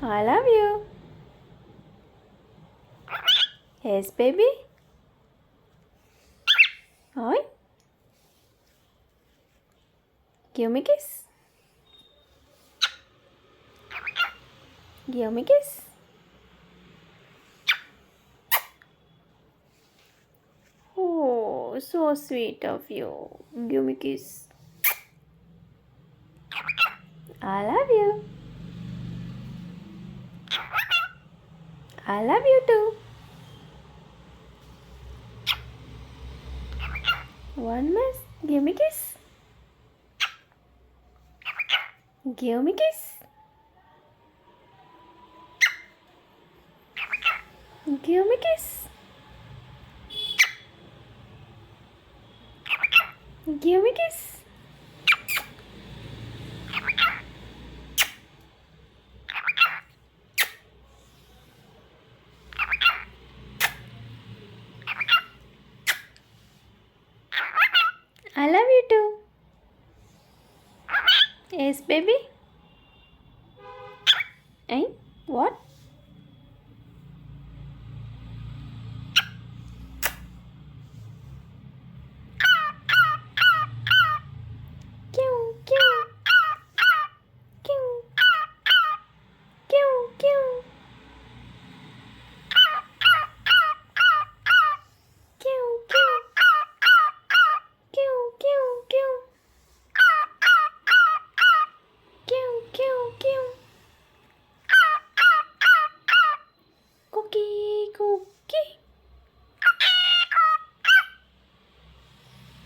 I love you. Yes, baby. Oi. Give me kiss. Give me kiss. Oh, so sweet of you. Give me kiss. I love you. I love you too. One more. Give me kiss. Give me kiss. Give me kiss. Give me kiss. I love you too. Yes, baby. Eh? What? Kiu, kiu. Kiu. Kiu, kiu. Kiu, kiu. Kiu, kiu, kiu. Kiu, kiu, kiu. Cookie, cookie.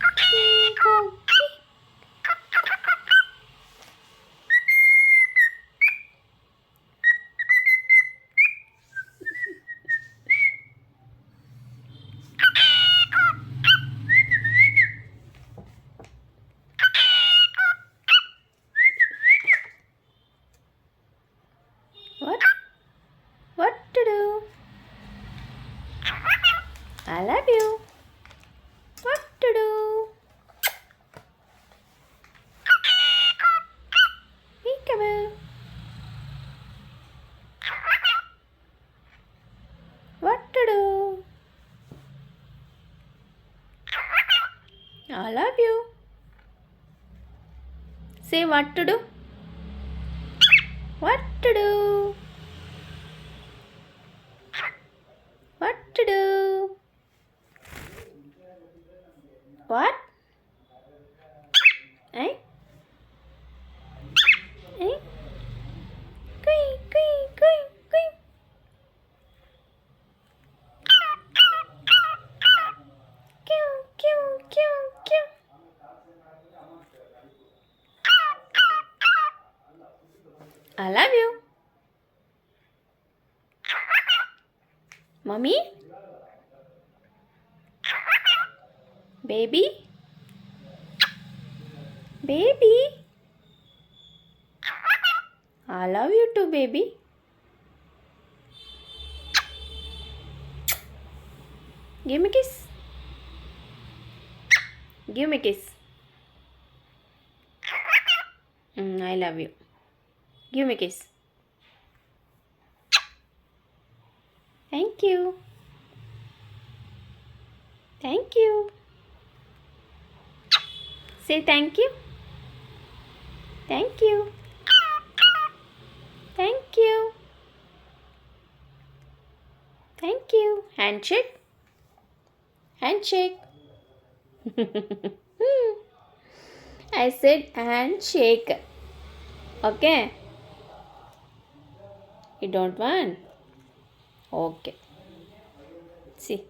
Cookie, cookie. What? What to do? I love you. What to do? Peekaboo. What to do? I love you. Say what to do? What to do? What to do? What? Eh? Eh? Quee, quee, quee, quee. Kiu, kiu, kiu, kiu. I love you. Mommy? Baby? Baby? I love you too, baby. Give me a kiss. Give me a kiss. I love you. Give me a kiss. Thank you. Thank you. Say thank you. Thank you. Thank you. Thank you. Handshake. Handshake. I said handshake. Okay. You don't want? Okay. See.